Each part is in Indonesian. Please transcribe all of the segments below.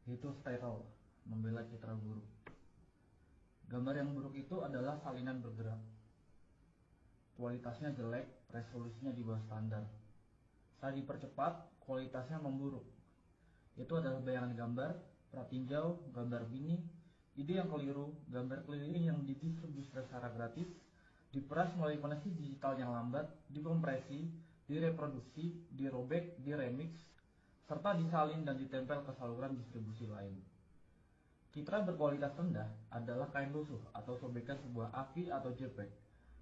yaitu steril, membela citra buruk. Gambar yang buruk itu adalah salinan bergerak. Kualitasnya jelek, resolusinya di bawah standar. Saat dipercepat, kualitasnya memburuk. Itu adalah bayangan gambar, pratinjau, gambar bini, ide yang keliru, gambar keliling yang didistribusikan secara gratis, diperas melalui koneksi digital yang lambat, dikompresi, direproduksi, dirobek, diremix, serta disalin dan ditempel ke saluran distribusi lain. Citra berkualitas rendah adalah kain lusuh atau sobekan sebuah AVI atau JPEG.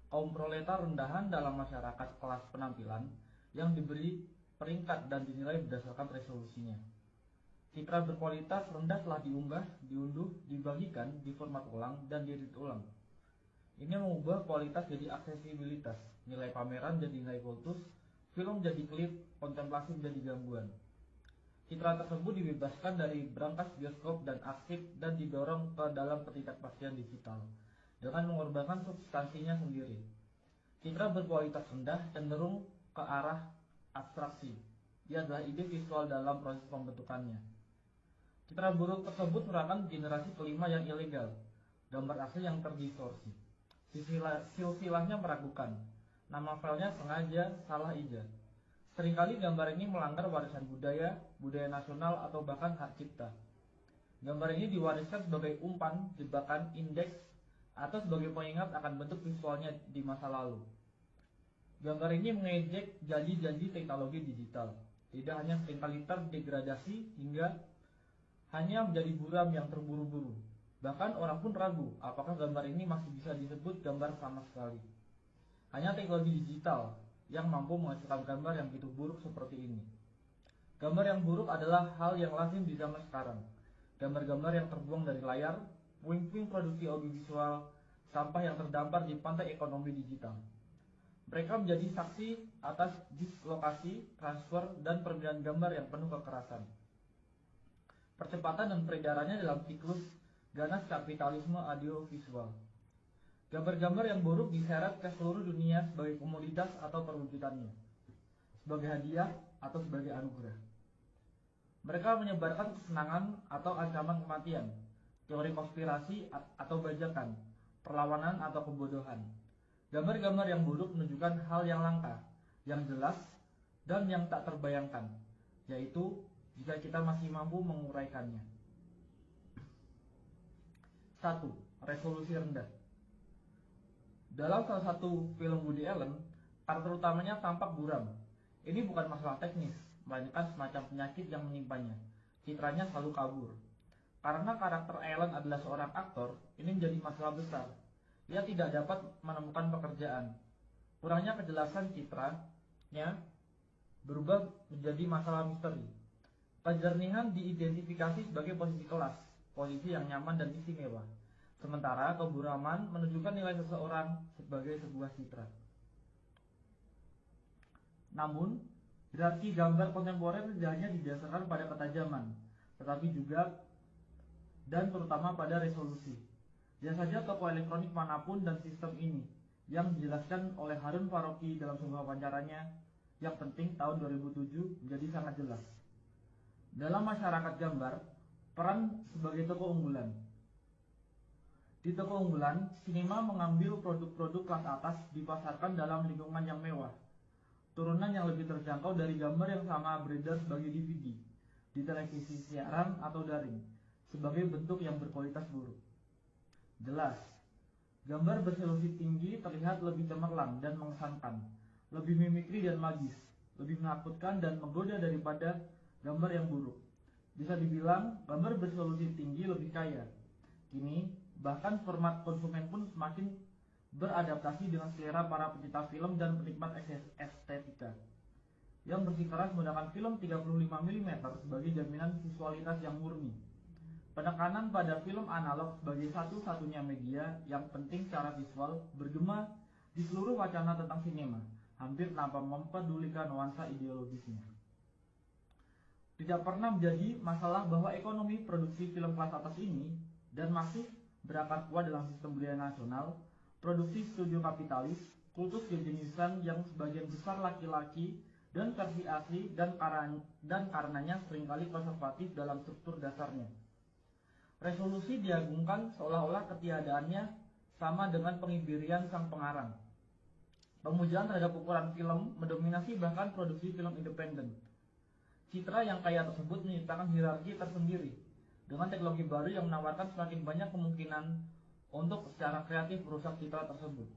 Kaum proletar rendahan dalam masyarakat kelas penampilan yang diberi peringkat dan dinilai berdasarkan resolusinya. Citra berkualitas rendah telah diunggah, diunduh, dibagikan, diformat ulang, dan diedit ulang. Ini mengubah kualitas jadi aksesibilitas, nilai pameran jadi nilai kultus, film jadi klip, kontemplasi menjadi gangguan. Citra tersebut dibebaskan dari brankas bioskop dan arsip dan didorong ke dalam ketidakpastian digital dengan mengorbankan substansinya sendiri. Citra berkualitas rendah cenderung ke arah abstraksi. Ia adalah ide visual dalam proses pembentukannya. Citra buruk tersebut merupakan generasi kelima yang ilegal, gambar asli yang terdistorsi. Silsilahnya meragukan, nama filenya sengaja salah ija. Seringkali gambar ini melanggar warisan budaya, budaya nasional, atau bahkan hak cipta. Gambar ini diwariskan sebagai umpan, jebakan, indeks, atau sebagai pengingat akan bentuk visualnya di masa lalu. Gambar ini mengejek janji-janji teknologi digital. Tidak hanya seringkali terdegradasi hingga hanya menjadi buram yang terburu-buru. Bahkan orang pun ragu apakah gambar ini masih bisa disebut gambar sama sekali. Hanya teknologi digital yang mampu menghasilkan gambar yang begitu buruk seperti ini. Gambar yang buruk adalah hal yang lazim di zaman sekarang. Gambar-gambar yang terbuang dari layar, puing-puing produksi audiovisual, sampah yang terdampar di pantai ekonomi digital. Mereka menjadi saksi atas dislokasi, transfer, dan permintaan gambar yang penuh kekerasan. Percepatan dan peredarannya dalam siklus ganas kapitalisme audiovisual. Gambar-gambar yang buruk diseret ke seluruh dunia sebagai komoditas atau perwujudannya, sebagai hadiah atau sebagai anugerah. Mereka menyebarkan kesenangan atau ancaman kematian, teori konspirasi atau bajakan, perlawanan atau kebodohan. Gambar-gambar yang buruk menunjukkan hal yang langka, yang jelas, dan yang tak terbayangkan, yaitu jika kita masih mampu menguraikannya. 1. Resolusi rendah. Dalam salah satu film Woody Allen, karakter utamanya tampak buram. Ini bukan masalah teknis, melainkan semacam penyakit yang menyimpannya. Citranya selalu kabur. Karena karakter Allen adalah seorang aktor, ini menjadi masalah besar. Ia tidak dapat menemukan pekerjaan. Kurangnya kejelasan citranya berubah menjadi masalah misteri. Kejernihan diidentifikasi sebagai posisi kelas, posisi yang nyaman dan istimewa. Sementara keburaman menunjukkan nilai seseorang sebagai sebuah citra. Namun, hierarki gambar kontemporer tidak hanya didasarkan pada ketajaman, tetapi juga dan terutama pada resolusi. Lihat saja toko elektronik manapun dan sistem ini, yang dijelaskan oleh Harun Faroki dalam sebuah wawancaranya yang penting tahun 2007 menjadi sangat jelas. Dalam masyarakat gambar, peran sebagai toko unggulan. Di toko unggulan, sinema mengambil produk-produk kelas atas dipasarkan dalam lingkungan yang mewah. Turunan yang lebih terjangkau dari gambar yang sama beredar sebagai DVD, di televisi siaran atau daring, sebagai bentuk yang berkualitas buruk. Jelas, gambar beresolusi tinggi terlihat lebih cemerlang dan mengesankan, lebih mimikri dan magis, lebih menakutkan dan menggoda daripada gambar yang buruk. Bisa dibilang, gambar beresolusi tinggi lebih kaya. Kini, bahkan format konsumen pun semakin beradaptasi dengan selera para pecinta film dan penikmat estetika yang bersikeras menggunakan film 35 mm sebagai jaminan visualitas yang murni. Penekanan pada film analog sebagai satu-satunya media yang penting secara visual bergema di seluruh wacana tentang sinema, hampir tanpa mempedulikan nuansa ideologisnya. Tidak pernah menjadi masalah bahwa ekonomi produksi film kelas atas ini dan masih berakar kuat dalam sistem budaya nasional, produksi studio kapitalis, kultus kejeniusan yang sebagian besar laki-laki dan versi asli dan karenanya seringkali konservatif dalam struktur dasarnya. Resolusi diagungkan seolah-olah ketiadaannya sama dengan pengibirian sang pengarang. Pemujaan terhadap ukuran film mendominasi bahkan produksi film independen. Citra yang kaya tersebut menciptakan hierarki tersendiri dengan teknologi baru yang menawarkan semakin banyak kemungkinan untuk secara kreatif merusak citra tersebut.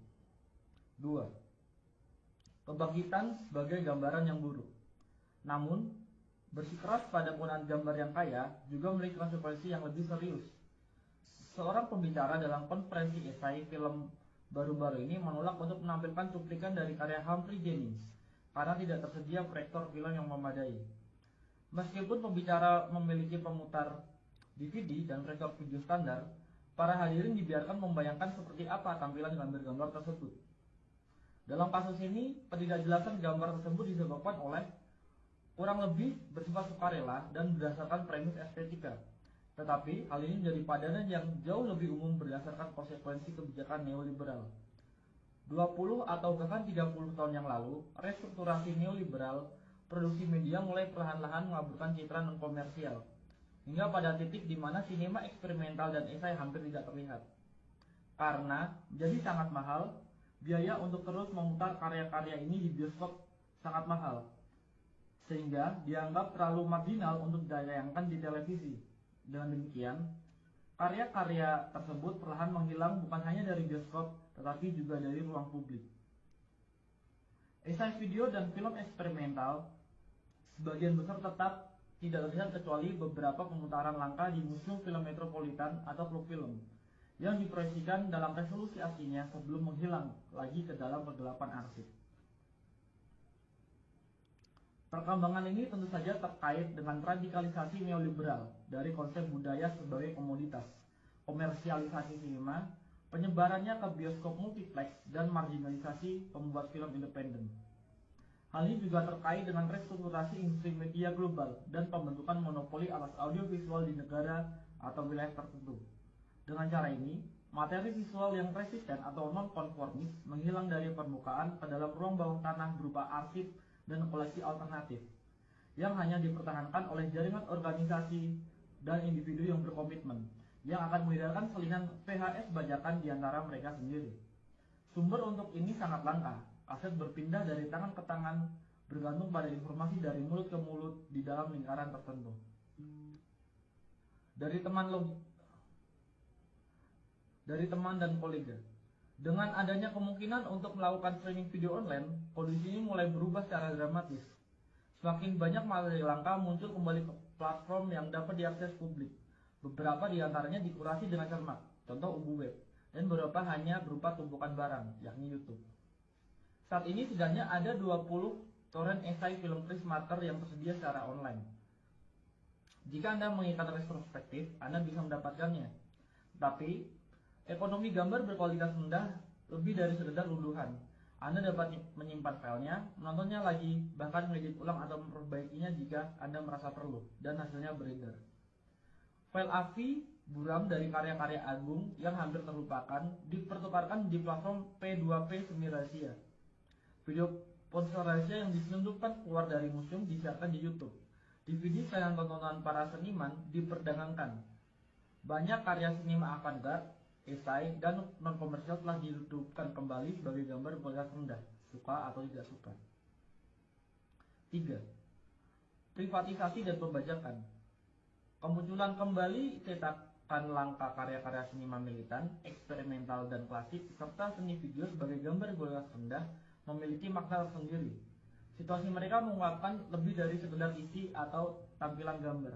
2. Kebangkitan sebagai gambaran yang buruk. Namun, bersikeras pada penggunaan gambar yang kaya juga memiliki konsekuensi yang lebih serius. Seorang pembicara dalam konferensi esai film baru-baru ini menolak untuk menampilkan cuplikan dari karya Humphrey Jennings karena tidak tersedia proyektor film yang memadai. Meskipun pembicara memiliki pemutar DVD dan proyektor video standar, para hadirin dibiarkan membayangkan seperti apa tampilan gambar-gambar tersebut. Dalam kasus ini, ketidakjelasan gambar tersebut disebabkan oleh kurang lebih bersifat sukarela dan berdasarkan premis estetika. Tetapi hal ini menjadi padanan yang jauh lebih umum berdasarkan konsekuensi kebijakan neoliberal. 20 atau bahkan 30 tahun yang lalu, restrukturasi neoliberal, produksi media mulai perlahan-lahan mengaburkan citra non-komersial, hingga pada titik di mana sinema eksperimental dan esai hampir tidak terlihat. Karena menjadi sangat mahal, biaya untuk terus memutar karya-karya ini di bioskop sangat mahal, sehingga dianggap terlalu marginal untuk ditayangkan di televisi. Dengan demikian, karya-karya tersebut perlahan menghilang bukan hanya dari bioskop, tetapi juga dari ruang publik. Esai video dan film eksperimental sebagian besar tetap tidak terlihat kecuali beberapa pemutaran langka di museum film metropolitan atau klub film yang diproyeksikan dalam resolusi aslinya sebelum menghilang lagi ke dalam kegelapan arsip. Perkembangan ini tentu saja terkait dengan radikalisasi neoliberal dari konsep budaya sebagai komoditas, komersialisasi sinema, penyebarannya ke bioskop multiplex, dan marginalisasi pembuat film independen. Hal ini juga terkait dengan restrukturasi industri media global dan pembentukan monopoli atas audiovisual di negara atau wilayah tertentu. Dengan cara ini, materi visual yang resisten atau non-konformis menghilang dari permukaan ke dalam ruang bawah tanah berupa arsip dan koleksi alternatif yang hanya dipertahankan oleh jaringan organisasi dan individu yang berkomitmen yang akan mengedarkan selingan VHS bajakan di antara mereka sendiri. Sumber untuk ini sangat langka. Aset berpindah dari tangan ke tangan bergantung pada informasi dari mulut ke mulut di dalam lingkaran tertentu. Dari teman dan kolega. Dengan adanya kemungkinan untuk melakukan streaming video online, kondisi ini mulai berubah secara dramatis. Semakin banyak materi langka muncul kembali ke platform yang dapat diakses publik. Beberapa di antaranya dikurasi dengan cermat, contoh UBU web, dan beberapa hanya berupa tumpukan barang, yakni YouTube. Saat ini setidaknya ada 20 torrent esai film Chris Marker yang tersedia secara online. Jika Anda mengikat retrospektif, Anda bisa mendapatkannya. Tapi ekonomi gambar berkualitas rendah lebih dari sekedar unduhan. Anda dapat menyimpan filenya, menontonnya lagi, bahkan mengedit ulang atau memperbaikinya jika Anda merasa perlu, dan hasilnya beredar. File AVI buram dari karya-karya agung yang hampir terlupakan dipertukarkan di platform P2P semi rahasia. Video ponsel rahasia yang diselundupkan keluar dari museum disiarkan di YouTube. DVD saingan tontonan para seniman diperdagangkan. Banyak karya sinema avant-garde, esai, dan non-komersial telah dihidupkan kembali sebagai gambar berkualitas rendah, suka atau tidak suka. 3. Privatisasi dan pembajakan. Kemunculan kembali cetakan langka karya-karya seniman militan, eksperimental, dan klasik, serta seni video sebagai gambar berkualitas rendah memiliki makna tersendiri. Situasi mereka mengungkapkan lebih dari sekedar isi atau tampilan gambar.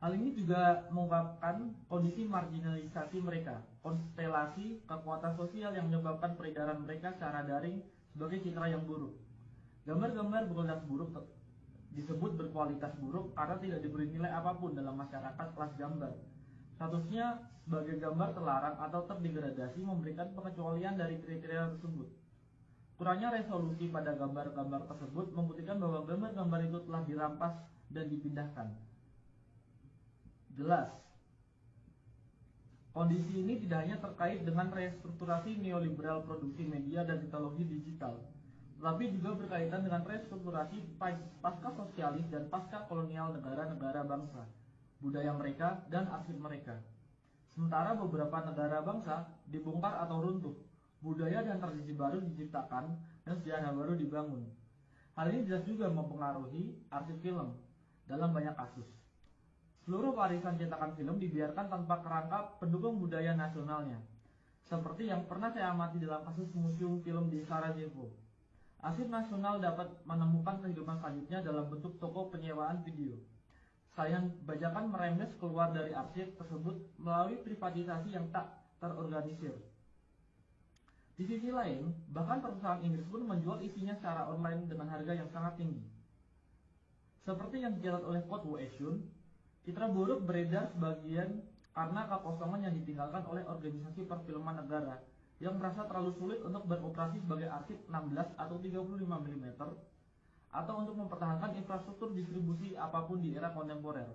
Hal ini juga mengungkapkan kondisi marginalisasi mereka, konstelasi kekuatan sosial yang menyebabkan peredaran mereka secara daring sebagai citra yang buruk. Gambar-gambar berkualitas buruk disebut berkualitas buruk karena tidak diberi nilai apapun dalam masyarakat kelas gambar. Statusnya sebagai gambar terlarang atau terdegradasi memberikan pengecualian dari kriteria tersebut. Kurangnya resolusi pada gambar-gambar tersebut membuktikan bahwa gambar-gambar itu telah dirampas dan dipindahkan. Jelas, Kondisi ini tidak hanya terkait dengan restrukturasi neoliberal produksi media dan teknologi digital, tetapi juga berkaitan dengan restrukturasi pasca sosialis dan pasca kolonial negara-negara bangsa, budaya mereka, dan arsip mereka. Sementara beberapa negara bangsa dibongkar atau runtuh, budaya dan tradisi baru diciptakan, dan sejarah baru dibangun. Hal ini jelas juga mempengaruhi arsip film dalam banyak kasus. Seluruh warisan cetakan film dibiarkan tanpa kerangka pendukung budaya nasionalnya, seperti yang pernah saya amati dalam kasus museum film di Sarajevo. Arsip nasional dapat menemukan kehidupan selanjutnya dalam bentuk toko penyewaan video. Sayang, bajakan merembes keluar dari arsip tersebut melalui privatisasi yang tak terorganisir. Di sisi lain, bahkan perusahaan Inggris pun menjual isinya secara online dengan harga yang sangat tinggi. Seperti yang dicatat oleh Kotwo Eshun, citra buruk beredar sebagian karena kekosongan yang ditinggalkan oleh organisasi perfilman negara yang merasa terlalu sulit untuk beroperasi sebagai arsip 16 atau 35 mm atau untuk mempertahankan infrastruktur distribusi apapun di era kontemporer.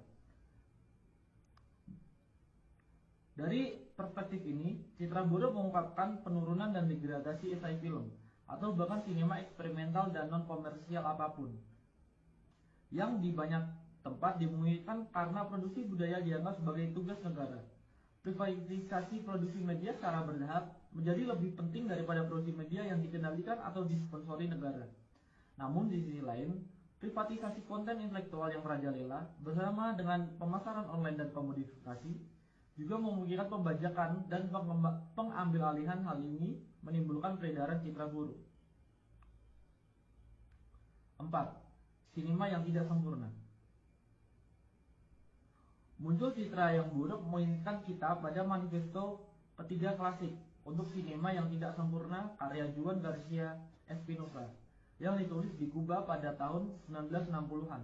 Dari perspektif ini, citra buruk mengungkapkan penurunan dan degradasi esai film atau bahkan sinema eksperimental dan non-komersial apapun yang di banyak tempat dimungkinkan karena produksi budaya dianggap sebagai tugas negara. Privatisasi produksi media secara bertahap menjadi lebih penting daripada produksi media yang dikendalikan atau disponsori negara. Namun di sisi lain, privatisasi konten intelektual yang merajalela bersama dengan pemasaran online dan komodifikasi juga memungkinkan pembajakan dan pengambilalihan. Hal ini menimbulkan peredaran citra buruk. 4. Sinema yang tidak sempurna. Muncul citra yang buruk mengingatkan kita pada manifesto ketiga klasik untuk sinema yang tidak sempurna karya Juan Garcia Espinosa yang ditulis di Kuba pada tahun 1960-an.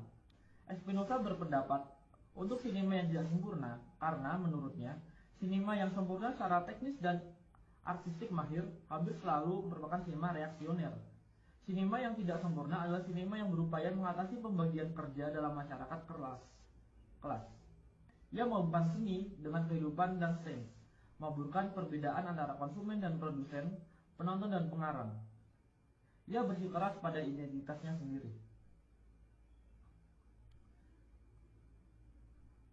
Espinosa berpendapat untuk sinema yang tidak sempurna karena menurutnya sinema yang sempurna secara teknis dan artistik mahir hampir selalu merupakan sinema reaksioner. Sinema yang tidak sempurna adalah sinema yang berupaya mengatasi pembagian kerja dalam masyarakat kelas. Ia menghubungkan seni dengan kehidupan dan sains, memburukkan perbedaan antara konsumen dan produsen, penonton dan pengarang. Ia bersikeras pada identitasnya sendiri.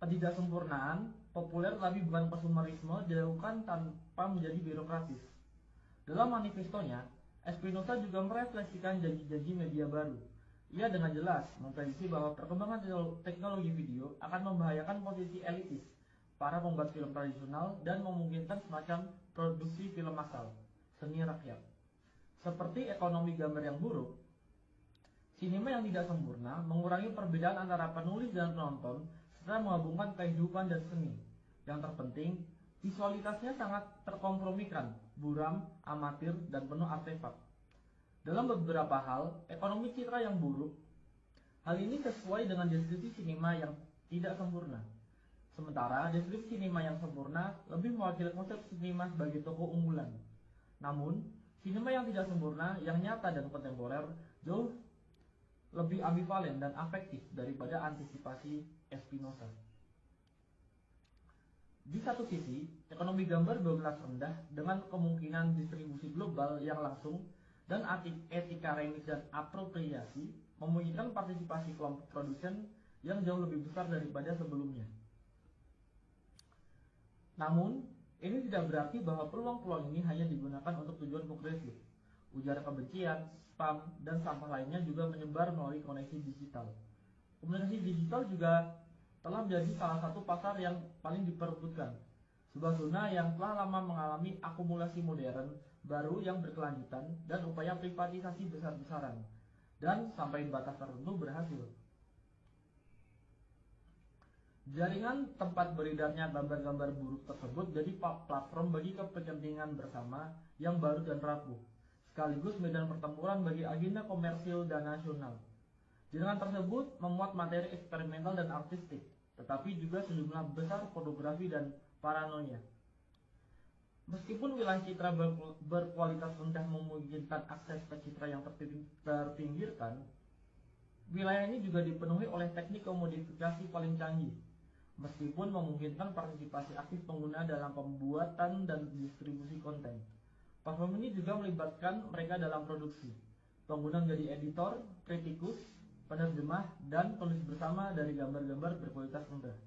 Ketidaksempurnaan populer tapi bukan konsumerisme dilakukan tanpa menjadi birokratis. Dalam manifestonya, Espinosa juga merefleksikan janji-janji media baru. Ia dengan jelas memprediksi bahwa perkembangan teknologi video akan membahayakan posisi elitis para pembuat film tradisional dan memungkinkan semacam produksi film massal, seni rakyat. Seperti ekonomi gambar yang buruk, sinema yang tidak sempurna mengurangi perbedaan antara penulis dan penonton serta menggabungkan kehidupan dan seni. Yang terpenting, visualitasnya sangat terkompromikan, buram, amatir, dan penuh artefak. Dalam beberapa hal, ekonomi citra yang buruk, hal ini sesuai dengan deskripsi sinema yang tidak sempurna. Sementara deskripsi sinema yang sempurna lebih mewakili konsep sinema sebagai tokoh unggulan. Namun, sinema yang tidak sempurna, yang nyata dan kontemporer, jauh lebih ambivalen dan afektif daripada antisipasi Espinosa. Di satu sisi, ekonomi gambar berkelas rendah dengan kemungkinan distribusi global yang langsung dan etika remix dan apropriasi memungkinkan partisipasi kelompok produsen yang jauh lebih besar daripada sebelumnya. Namun, ini tidak berarti bahwa peluang-peluang ini hanya digunakan untuk tujuan progresif. Ujar kebencian, spam, dan sampah lainnya juga menyebar melalui koneksi digital. Komunikasi digital juga telah menjadi salah satu pasar yang paling diperebutkan. Sebuah zona yang telah lama mengalami akumulasi modern baru yang berkelanjutan dan upaya privatisasi besar-besaran, dan sampai batas tertentu berhasil. Jaringan tempat beredarnya gambar-gambar buruk tersebut jadi platform bagi kepentingan bersama yang baru dan rapuh, sekaligus medan pertempuran bagi agenda komersil dan nasional. Jaringan tersebut memuat materi eksperimental dan artistik, tetapi juga sejumlah besar pornografi dan paranoia. Meskipun wilayah citra berkualitas rendah memungkinkan akses ke citra yang terpinggirkan, wilayah ini juga dipenuhi oleh teknik komodifikasi paling canggih. meskipun memungkinkan partisipasi aktif pengguna dalam pembuatan dan distribusi konten. Platform ini juga melibatkan mereka dalam produksi. Pengguna menjadi editor, kritikus, penerjemah, dan penulis bersama dari gambar-gambar berkualitas rendah.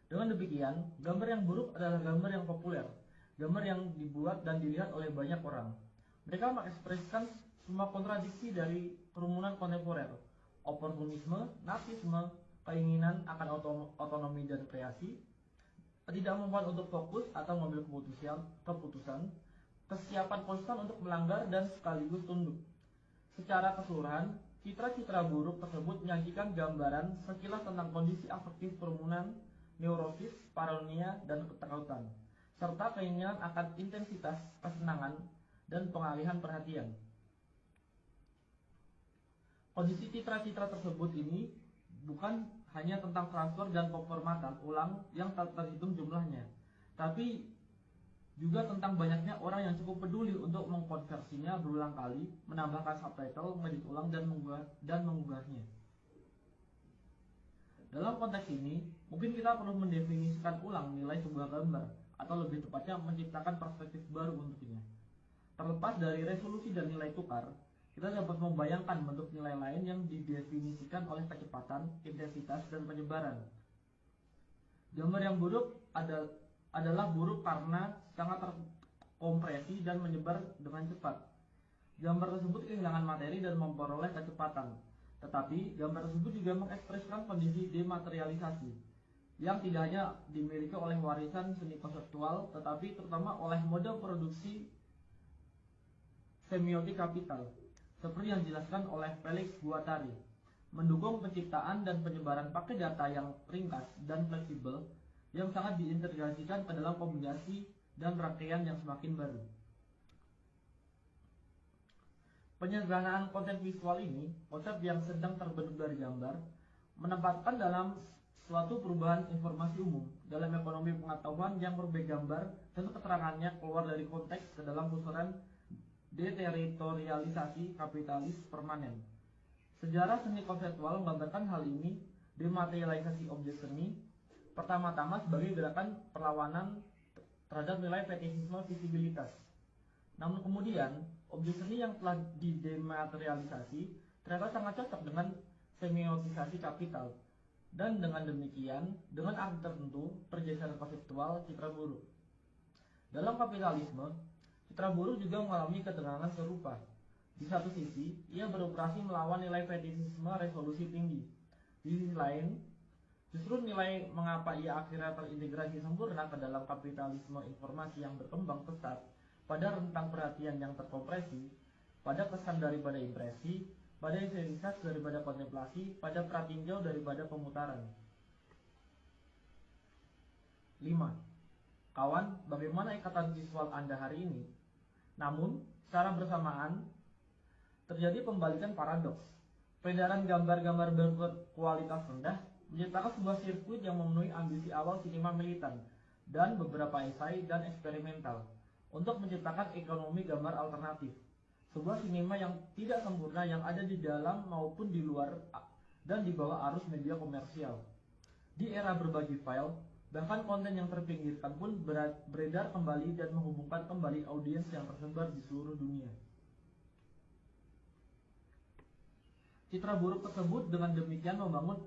Dengan demikian, gambar yang buruk adalah gambar yang populer, gambar yang dibuat dan dilihat oleh banyak orang. Mereka mengekspresikan semua kontradiksi dari kerumunan kontemporer, oportunisme, narsisme, keinginan akan otonomi dan kreasi, ketidakmampuan untuk fokus atau mengambil keputusan, kesiapan konstan untuk melanggar dan sekaligus tunduk. Secara keseluruhan, citra-citra buruk tersebut menyajikan gambaran sekilas tentang kondisi afektif kerumunan, neurosis, paranoia, dan ketakutan, serta keinginan akan intensitas kesenangan dan pengalihan perhatian. Kondisi citra-citra tersebut ini bukan hanya tentang transfer dan pemformatan ulang yang tak terhitung jumlahnya, tapi juga tentang banyaknya orang yang cukup peduli untuk mengkonversinya berulang kali, menambahkan subtitle, mengedit ulang, dan mengunggahnya. Dalam konteks ini, mungkin kita perlu mendefinisikan ulang nilai sebuah gambar, atau lebih tepatnya menciptakan perspektif baru untuknya. Terlepas dari resolusi dan nilai tukar, kita dapat membayangkan bentuk nilai lain yang didefinisikan oleh kecepatan, intensitas, dan penyebaran. Gambar yang buruk adalah buruk karena sangat terkompresi dan menyebar dengan cepat. Gambar tersebut kehilangan materi dan memperoleh kecepatan. Tetapi gambar tersebut juga mengekspresikan kondisi dematerialisasi yang tidak hanya dimiliki oleh warisan seni konseptual, tetapi terutama oleh mode produksi semiotik kapital, seperti yang dijelaskan oleh Felix Guattari, mendukung penciptaan dan penyebaran paket data yang ringkas dan fleksibel yang sangat diintegrasikan ke dalam kombinasi dan rangkaian yang semakin baru. Penyederhanaan konten visual ini, konsep yang sedang terbentuk dari gambar, menempatkan dalam suatu perubahan informasi umum dalam ekonomi pengetahuan yang berbagai gambar dan keterangannya keluar dari konteks ke dalam pusaran deteritorialisasi kapitalis permanen. Sejarah seni konseptual menggambarkan hal ini dematerialisasi objek seni, pertama-tama sebagai gerakan perlawanan terhadap nilai fetishisme visibilitas. Namun kemudian, objek seni yang telah didematerialisasi ternyata sangat cocok dengan semiotisasi kapital. Dan dengan demikian, dengan arti tertentu, pergeseran konseptual citra buruk. Dalam kapitalisme, citra buruk juga mengalami ketegangan serupa. Di satu sisi, ia beroperasi melawan nilai fetishisme resolusi tinggi. Di sisi lain, justru nilai mengapa ia akhirnya terintegrasi sempurna ke dalam kapitalisme informasi yang berkembang pesat pada rentang perhatian yang terkompresi, pada kesan daripada impresi, pada intensitas daripada kontemplasi, pada pratinjau daripada pemutaran. 5. Kawan, bagaimana ikatan visual Anda hari ini? Namun, secara bersamaan, terjadi pembalikan paradoks. Peredaran gambar-gambar berkualitas rendah menciptakan sebuah sirkuit yang memenuhi ambisi awal sinema militan dan beberapa esai dan eksperimental untuk menciptakan ekonomi gambar alternatif. Sebuah sinema yang tidak sempurna yang ada di dalam maupun di luar dan di bawah arus media komersial. Di era berbagi file, bahkan konten yang terpinggirkan pun beredar kembali dan menghubungkan kembali audiens yang tersebar di seluruh dunia. Citra buruk tersebut dengan demikian membangun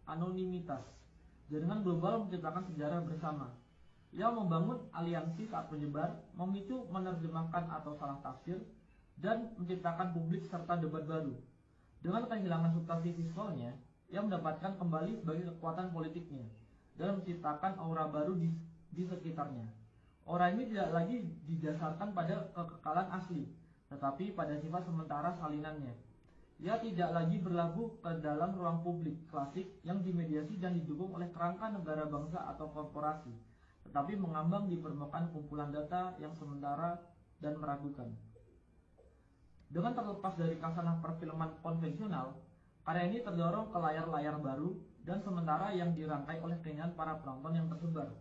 anonimitas. Jaringan global menciptakan sejarah bersama. Ia membangun aliansi saat menyebar, memicu menerjemahkan atau salah tafsir, dan menciptakan publik serta debat baru. Dengan kehilangan substansi visualnya, ia mendapatkan kembali sebagai kekuatan politiknya dan menciptakan aura baru di sekitarnya. Aura ini tidak lagi didasarkan pada kekekalan asli, tetapi pada sifat sementara salinannya. Ia tidak lagi berlabuh ke dalam ruang publik klasik yang dimediasi dan didukung oleh kerangka negara bangsa atau korporasi, tetapi mengambang di permukaan kumpulan data yang sementara dan meragukan. Dengan terlepas dari kasanah perfilman konvensional, karya ini terdorong ke layar-layar baru dan sementara yang dirangkai oleh keinginan para penonton yang tersebar.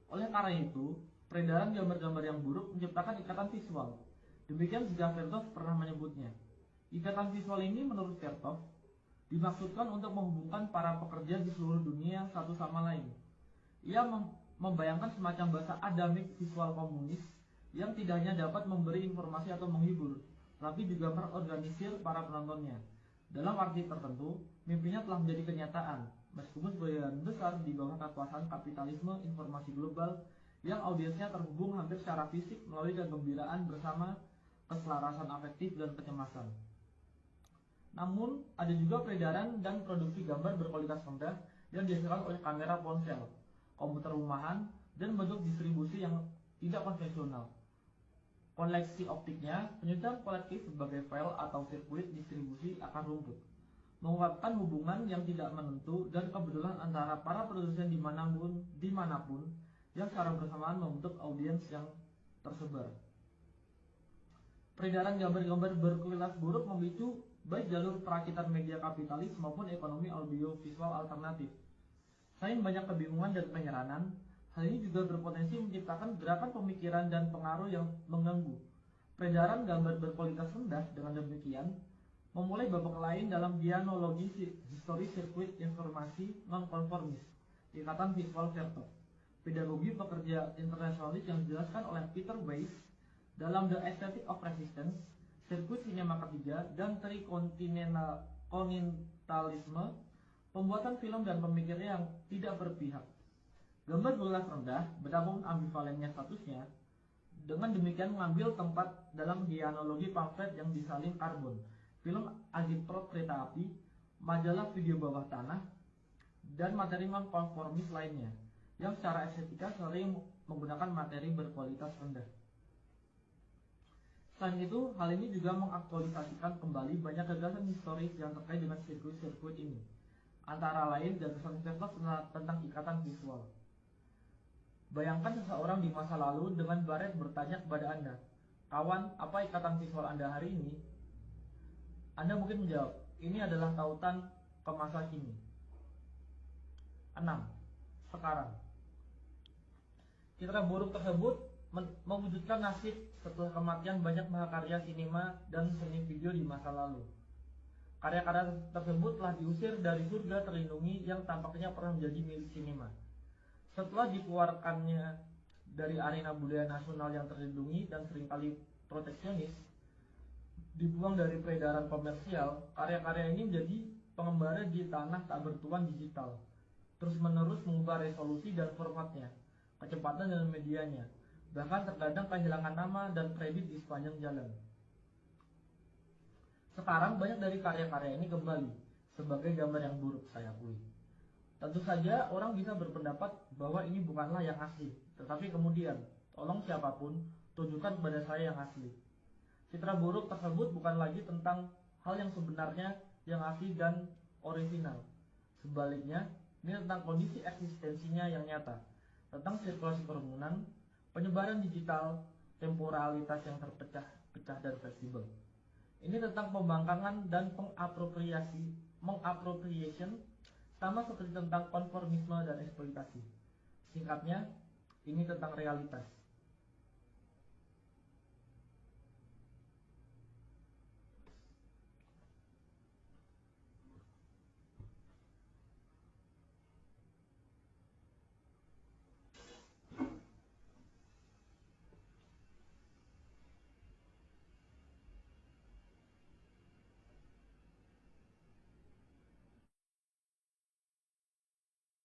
Oleh karena itu, peredaran gambar-gambar yang buruk menciptakan ikatan visual. Demikian juga Vertov pernah menyebutnya. Ikatan visual ini menurut Vertov dimaksudkan untuk menghubungkan para pekerja di seluruh dunia satu sama lain. Ia membayangkan semacam bahasa adamik visual komunis yang tidak hanya dapat memberi informasi atau menghibur, tapi juga mengorganisir para penontonnya. Dalam arti tertentu, mimpinya telah menjadi kenyataan, meskipun sebagian besar di bawah kekuasaan kapitalisme informasi global yang audiensnya terhubung hampir secara fisik melalui kegembiraan bersama keselarasan afektif dan kecemasan. Namun, ada juga peredaran dan produksi gambar berkualitas rendah yang dihasilkan oleh kamera ponsel, komputer rumahan, dan bentuk distribusi yang tidak konvensional. Koleksi optiknya, penyusunan kolektif sebagai file atau sirkuit distribusi akan rumput, mengungkapkan hubungan yang tidak menentu dan kebetulan antara para produsen dimanapun yang secara bersamaan membentuk audiens yang tersebar. Peredaran gambar-gambar berkualitas buruk memicu baik jalur perakitan media kapitalis maupun ekonomi audiovisual alternatif. Selain banyak kebingungan dan penyeranan, hal ini juga berpotensi menciptakan gerakan pemikiran dan pengaruh yang mengganggu. Peredaran gambar berkualitas rendah dengan demikian memulai babak lain dalam dianologi histori sirkuit informasi nonkonformis, ikatan visual Vertov, pedagogi pekerja internasionalis yang dijelaskan oleh Peter Weiss dalam The Aesthetic of Resistance, sirkuit sinema ketiga, dan trikontinentalisme, pembuatan film dan pemikirnya yang tidak berpihak. Gambar berkualitas rendah, betapapun ambivalennya statusnya, dengan demikian mengambil tempat dalam dianologi pamflet yang disalin karbon, film agitprop kereta api, majalah video bawah tanah, dan materi nonkonformis lainnya, yang secara estetika sering menggunakan materi berkualitas rendah. Selain itu, hal ini juga mengaktualisasikan kembali banyak gagasan historis yang terkait dengan sirkuit-sirkuit ini. Antara lain, gagasan Vertov tentang ikatan visual. Bayangkan seseorang di masa lalu dengan baret bertanya kepada Anda, "Kawan, apa ikatan visual Anda hari ini?" Anda mungkin menjawab, "Ini adalah tautan ke masa kini." 6. Sekarang. Citra buruk tersebut mewujudkan nasib setelah kematian banyak mahakarya sinema dan seni video di masa lalu. Karya-karya tersebut telah diusir dari surga terlindungi yang tampaknya pernah menjadi milik sinema. Setelah dikeluarkannya dari arena budaya nasional yang terlindungi dan seringkali proteksionis, dibuang dari peredaran komersial, karya-karya ini menjadi pengembara di tanah tak bertuan digital, terus-menerus mengubah resolusi dan formatnya, kecepatan dan medianya, bahkan terkadang kehilangan nama dan kredit di sepanjang jalan. Sekarang banyak dari karya-karya ini kembali sebagai gambar yang buruk, saya akui. Tentu saja orang bisa berpendapat bahwa ini bukanlah yang asli, tetapi kemudian, tolong siapapun, tunjukkan kepada saya yang asli. Citra buruk tersebut bukan lagi tentang hal yang sebenarnya yang asli dan orisinal. Sebaliknya, ini tentang kondisi eksistensinya yang nyata, tentang sirkulasi kerumunan, penyebaran digital, temporalitas yang terpecah-pecah dan fleksibel. Ini tentang pembangkangan dan mengappropriation, sama seperti tentang konformisme dan eksploitasi. Singkatnya, ini tentang realitas.